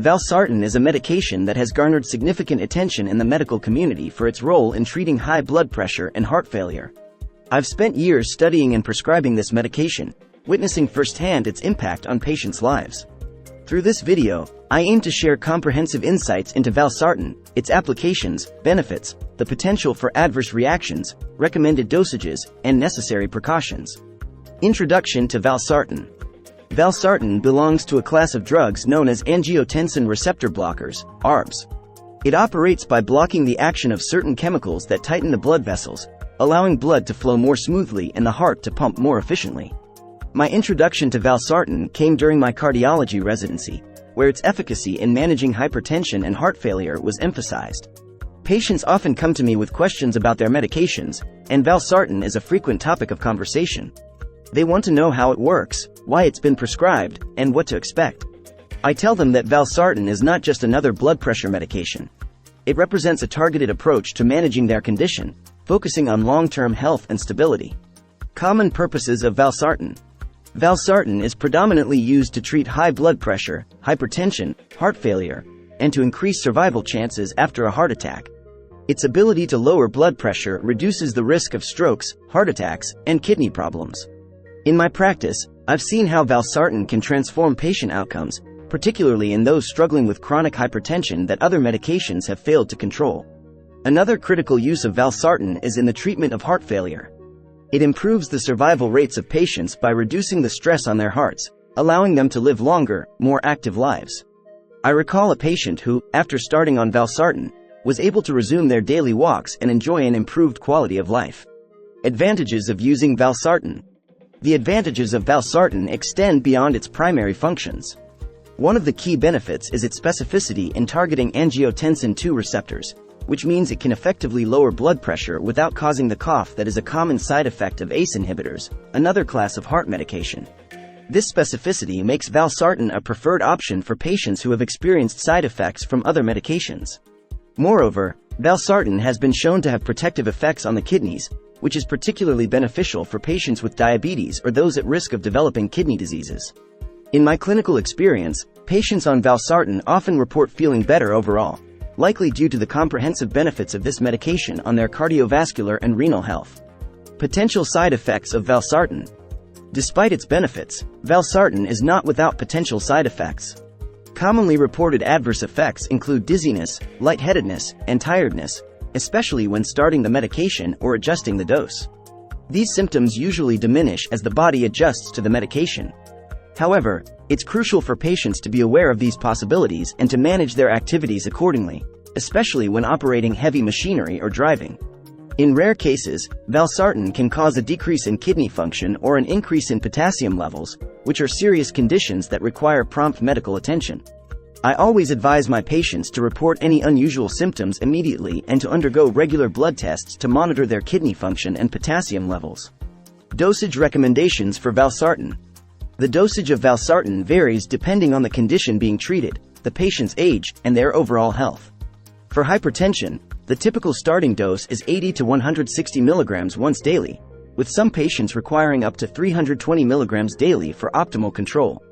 Valsartan is a medication that has garnered significant attention in the medical community for its role in treating high blood pressure and heart failure. I've spent years studying and prescribing this medication, witnessing firsthand its impact on patients' lives. Through this video, I aim to share comprehensive insights into Valsartan, its applications, benefits, the potential for adverse reactions, recommended dosages, and necessary precautions. Introduction to Valsartan. Valsartan belongs to a class of drugs known as angiotensin receptor blockers, ARBs. It operates by blocking the action of certain chemicals that tighten the blood vessels, allowing blood to flow more smoothly and the heart to pump more efficiently. My introduction to Valsartan came during my cardiology residency, where its efficacy in managing hypertension and heart failure was emphasized. Patients often come to me with questions about their medications, and Valsartan is a frequent topic of conversation. They want to know how it works, why it's been prescribed, and what to expect. I tell them that Valsartan is not just another blood pressure medication. It represents a targeted approach to managing their condition, focusing on long-term health and stability. Common purposes of Valsartan. Valsartan is predominantly used to treat high blood pressure, hypertension, heart failure, and to increase survival chances after a heart attack. Its ability to lower blood pressure reduces the risk of strokes, heart attacks, and kidney problems. In my practice, I've seen how Valsartan can transform patient outcomes, particularly in those struggling with chronic hypertension that other medications have failed to control. Another critical use of Valsartan is in the treatment of heart failure. It improves the survival rates of patients by reducing the stress on their hearts, allowing them to live longer, more active lives. I recall a patient who, after starting on Valsartan, was able to resume their daily walks and enjoy an improved quality of life. Advantages of using Valsartan. The advantages of Valsartan extend beyond its primary functions. One of the key benefits is its specificity in targeting angiotensin II receptors, which means it can effectively lower blood pressure without causing the cough that is a common side effect of ACE inhibitors, another class of heart medication. This specificity makes Valsartan a preferred option for patients who have experienced side effects from other medications. Moreover, Valsartan has been shown to have protective effects on the kidneys, which is particularly beneficial for patients with diabetes or those at risk of developing kidney diseases. In my clinical experience, patients on Valsartan often report feeling better overall, likely due to the comprehensive benefits of this medication on their cardiovascular and renal health. Potential side effects of Valsartan. Despite its benefits, Valsartan is not without potential side effects. Commonly reported adverse effects include dizziness, lightheadedness, and tiredness, especially when starting the medication or adjusting the dose. These symptoms usually diminish as the body adjusts to the medication. However, it's crucial for patients to be aware of these possibilities and to manage their activities accordingly, especially when operating heavy machinery or driving. In rare cases, Valsartan can cause a decrease in kidney function or an increase in potassium levels, which are serious conditions that require prompt medical attention. I always advise my patients to report any unusual symptoms immediately and to undergo regular blood tests to monitor their kidney function and potassium levels. Dosage recommendations for Valsartan. The dosage of Valsartan varies depending on the condition being treated, the patient's age, and their overall health. For hypertension, the typical starting dose is 80 to 160 mg once daily, with some patients requiring up to 320 mg daily for optimal control.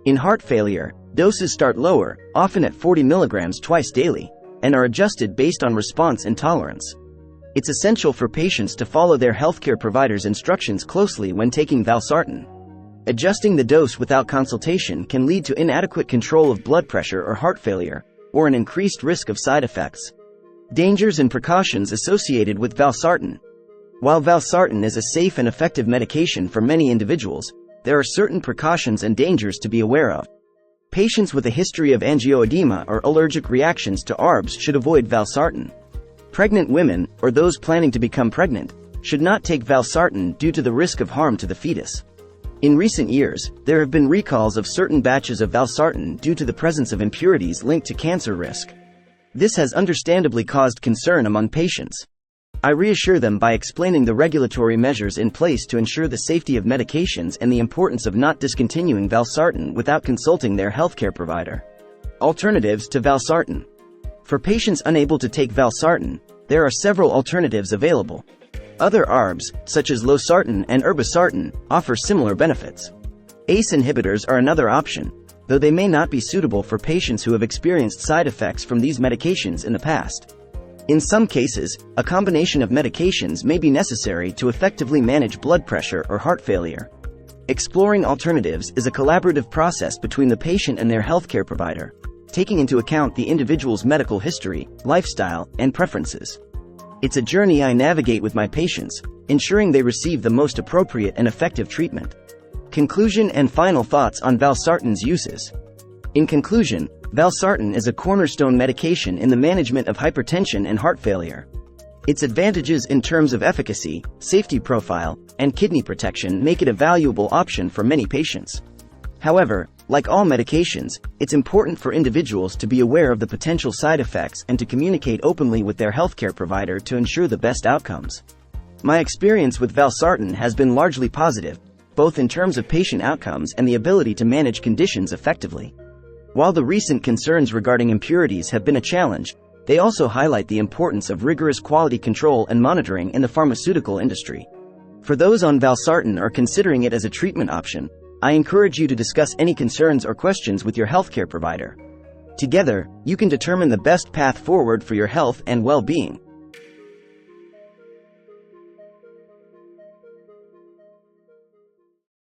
In heart failure, doses start lower, often at 40 mg twice daily, and are adjusted based on response and tolerance. It's essential for patients to follow their healthcare provider's instructions closely when taking Valsartan. Adjusting the dose without consultation can lead to inadequate control of blood pressure or heart failure, or an increased risk of side effects. Dangers and precautions associated with Valsartan. While Valsartan is a safe and effective medication for many individuals, there are certain precautions and dangers to be aware of. Patients with a history of angioedema or allergic reactions to ARBs should avoid Valsartan. Pregnant women, or those planning to become pregnant, should not take Valsartan due to the risk of harm to the fetus. In recent years, there have been recalls of certain batches of Valsartan due to the presence of impurities linked to cancer risk. This has understandably caused concern among patients. I reassure them by explaining the regulatory measures in place to ensure the safety of medications and the importance of not discontinuing Valsartan without consulting their healthcare provider. Alternatives to Valsartan. For patients unable to take Valsartan, there are several alternatives available. Other ARBs, such as Losartan and Irbesartan, offer similar benefits. ACE inhibitors are another option. though they may not be suitable for patients who have experienced side effects from these medications in the past. In some cases, a combination of medications may be necessary to effectively manage blood pressure or heart failure. Exploring alternatives is a collaborative process between the patient and their healthcare provider, taking into account the individual's medical history, lifestyle, and preferences. It's a journey I navigate with my patients, ensuring they receive the most appropriate and effective treatment. Conclusion and final thoughts on Valsartan's uses. In conclusion, Valsartan is a cornerstone medication in the management of hypertension and heart failure. Its advantages in terms of efficacy, safety profile, and kidney protection make it a valuable option for many patients. However, like all medications, it's important for individuals to be aware of the potential side effects and to communicate openly with their healthcare provider to ensure the best outcomes. My experience with Valsartan has been largely positive, both in terms of patient outcomes and the ability to manage conditions effectively. While the recent concerns regarding impurities have been a challenge, they also highlight the importance of rigorous quality control and monitoring in the pharmaceutical industry. For those on Valsartan or considering it as a treatment option, I encourage you to discuss any concerns or questions with your healthcare provider. Together, you can determine the best path forward for your health and well-being.